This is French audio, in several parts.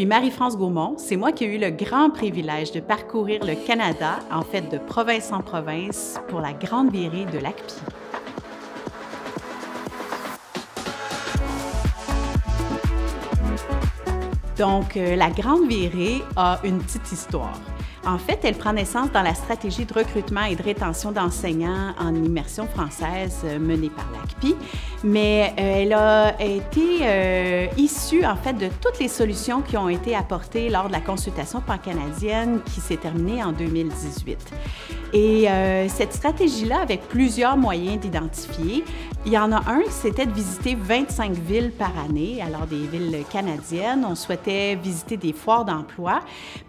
suis Marie-France Gaumont. C'est moi qui ai eu le grand privilège de parcourir le Canada, en fait de province en province, pour la grande virée de l'ACPI. Donc, la grande virée a une petite histoire. En fait, elle prend naissance dans la stratégie de recrutement et de rétention d'enseignants en immersion française menée par l'ACPI, mais elle a été issue, en fait, de toutes les solutions qui ont été apportées lors de la consultation pan-canadienne qui s'est terminée en 2018. Et cette stratégie-là, avec plusieurs moyens d'identifier, il y en a un, c'était de visiter 25 villes par année, alors des villes canadiennes. On souhaitait visiter des foires d'emploi.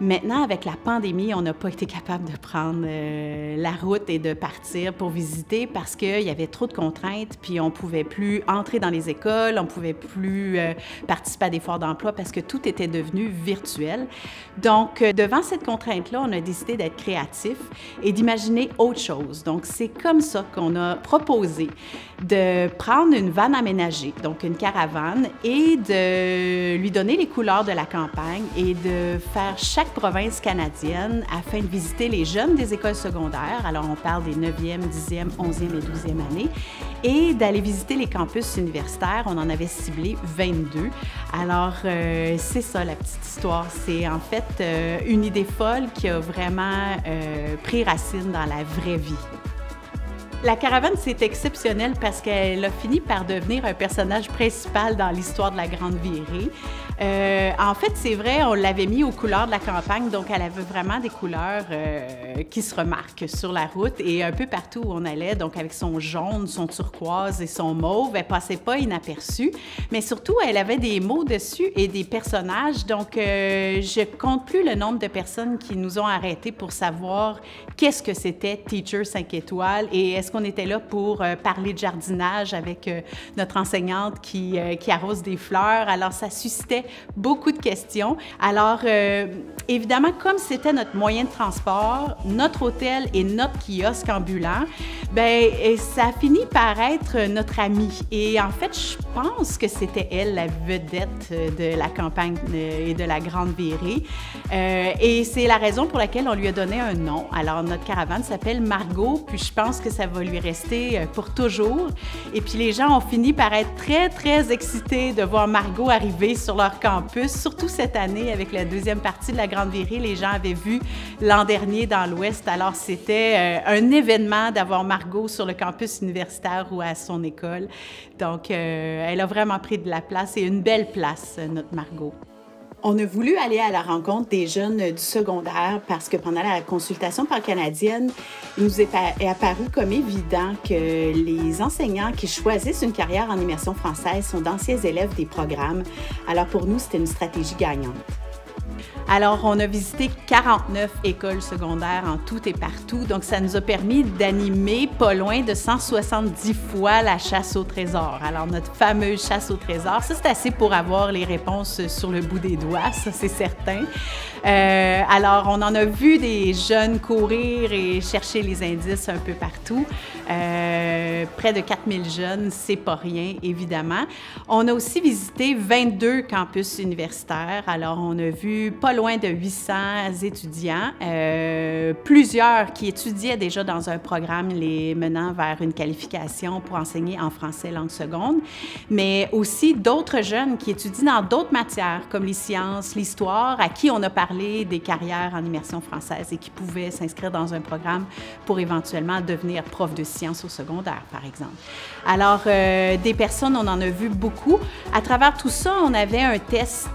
Maintenant, avec la pandémie, on n'a pas été capable de prendre la route et de partir pour visiter parce qu'il y avait trop de contraintes, puis on ne pouvait plus entrer dans les écoles, on ne pouvait plus participer à des foires d'emploi parce que tout était devenu virtuel. Donc, devant cette contrainte-là, on a décidé d'être créatif et d'imaginer autre chose. Donc, c'est comme ça qu'on a proposé de prendre une vanne aménagée, donc une caravane, et de lui donner les couleurs de la campagne et de faire chaque province canadienne afin de visiter les jeunes des écoles secondaires. Alors, on parle des 9e, 10e, 11e et 12e années, et d'aller visiter les campus universitaires. On en avait ciblé 22. Alors, c'est ça la petite histoire. C'est en fait une idée folle qui a vraiment pris racine dans la vraie vie. La caravane, c'est exceptionnel parce qu'elle a fini par devenir un personnage principal dans l'histoire de la Grande Virée. En fait, c'est vrai, on l'avait mis aux couleurs de la campagne, donc elle avait vraiment des couleurs qui se remarquent sur la route et un peu partout où on allait, donc avec son jaune, son turquoise et son mauve, elle passait pas inaperçue, mais surtout, elle avait des mots dessus et des personnages, donc je compte plus le nombre de personnes qui nous ont arrêtés pour savoir qu'est-ce que c'était Teacher 5 étoiles et est-ce qu'on était là pour parler de jardinage avec notre enseignante qui arrose des fleurs. Alors, ça suscitait beaucoup de questions. Alors, évidemment, comme c'était notre moyen de transport, notre hôtel et notre kiosque ambulant, bien, ça a fini par être notre amie. Et en fait, je pense que c'était elle, la vedette de la campagne et de la Grande Virée. Et c'est la raison pour laquelle on lui a donné un nom. Alors, notre caravane s'appelle Margot, puis je pense que ça va lui rester pour toujours. Et puis, les gens ont fini par être très, très excités de voir Margot arriver sur leur campus, surtout cette année avec la deuxième partie de la Grande Virée. Les gens avaient vu l'an dernier dans l'Ouest, alors c'était un événement d'avoir Margot sur le campus universitaire ou à son école. Donc, elle a vraiment pris de la place et une belle place, notre Margot. On a voulu aller à la rencontre des jeunes du secondaire parce que pendant la consultation pan-canadienne, il nous est apparu comme évident que les enseignants qui choisissent une carrière en immersion française sont d'anciens élèves des programmes. Alors pour nous, c'était une stratégie gagnante. Alors, on a visité 49 écoles secondaires en tout et partout, donc ça nous a permis d'animer pas loin de 170 fois la chasse au trésor. Alors, notre fameuse chasse au trésor, ça c'est assez pour avoir les réponses sur le bout des doigts, ça c'est certain. Alors, on en a vu des jeunes courir et chercher les indices un peu partout. Près de 4000 jeunes, c'est pas rien, évidemment. On a aussi visité 22 campus universitaires. Alors, on a vu pas loin de 800 étudiants, plusieurs qui étudiaient déjà dans un programme les menant vers une qualification pour enseigner en français langue seconde, mais aussi d'autres jeunes qui étudient dans d'autres matières comme les sciences, l'histoire, à qui on a parlé des carrières en immersion française et qui pouvaient s'inscrire dans un programme pour éventuellement devenir prof de sciences au secondaire, par exemple. Alors, des personnes, on en a vu beaucoup. À travers tout ça, on avait un test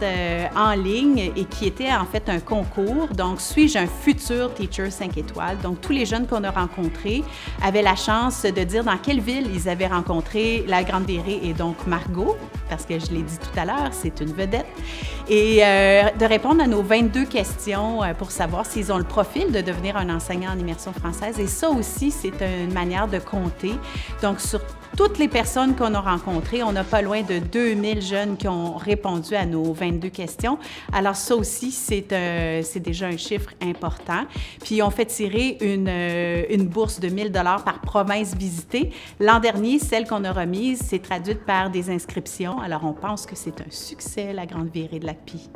en ligne et qui était en fait un concours. Donc, suis-je un futur Teacher 5 étoiles? Donc, tous les jeunes qu'on a rencontrés avaient la chance de dire dans quelle ville ils avaient rencontré la Grande Virée et donc Margot, parce que je l'ai dit tout à l'heure, c'est une vedette, et de répondre à nos 22 questions pour savoir s'ils ont le profil de devenir un enseignant en immersion française. Et ça aussi, c'est une manière de compter. Donc, sur toutes les personnes qu'on a rencontrées, on n'a pas loin de 2000 jeunes qui ont répondu à nos 22 questions. Alors ça aussi, c'est déjà un chiffre important. Puis on fait tirer une bourse de 1 000 $ par province visitée. L'an dernier, celle qu'on a remise s'est traduite par des inscriptions. Alors on pense que c'est un succès, la Grande Virée de l'ACPI.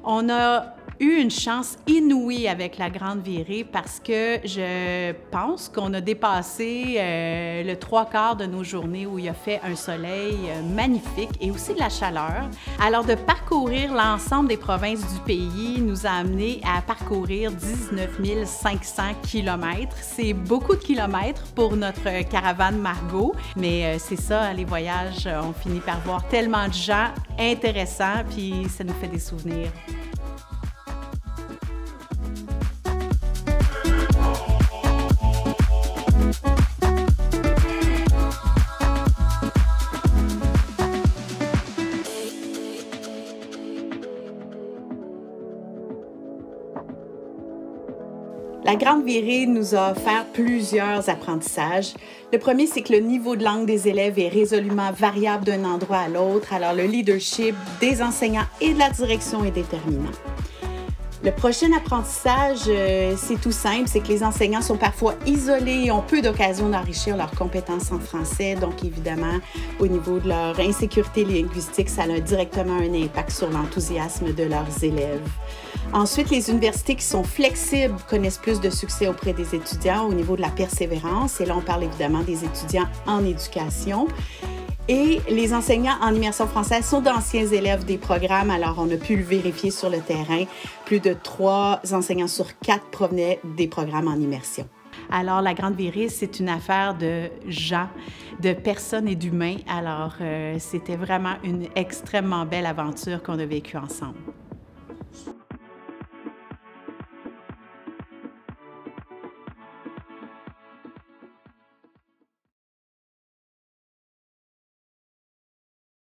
On a eu une chance inouïe avec la Grande Virée parce que je pense qu'on a dépassé le 3/4 de nos journées où il a fait un soleil magnifique et aussi de la chaleur. Alors, de parcourir l'ensemble des provinces du pays nous a amené à parcourir 19 500 kilomètres. C'est beaucoup de kilomètres pour notre caravane Margot, mais c'est ça, les voyages, on finit par voir tellement de gens intéressants, puis ça nous fait des souvenirs. La Grande Virée nous a offert plusieurs apprentissages. Le premier, c'est que le niveau de langue des élèves est résolument variable d'un endroit à l'autre, alors le leadership des enseignants et de la direction est déterminant. Le prochain apprentissage, c'est tout simple, c'est que les enseignants sont parfois isolés et ont peu d'occasion d'enrichir leurs compétences en français. Donc, évidemment, au niveau de leur insécurité linguistique, ça a directement un impact sur l'enthousiasme de leurs élèves. Ensuite, les universités qui sont flexibles connaissent plus de succès auprès des étudiants au niveau de la persévérance. Et là, on parle évidemment des étudiants en éducation. Et les enseignants en immersion française sont d'anciens élèves des programmes, alors on a pu le vérifier sur le terrain. Plus de 3 enseignants sur 4 provenaient des programmes en immersion. Alors, la Grande Virée, c'est une affaire de gens, de personnes et d'humains. Alors, c'était vraiment une extrêmement belle aventure qu'on a vécue ensemble.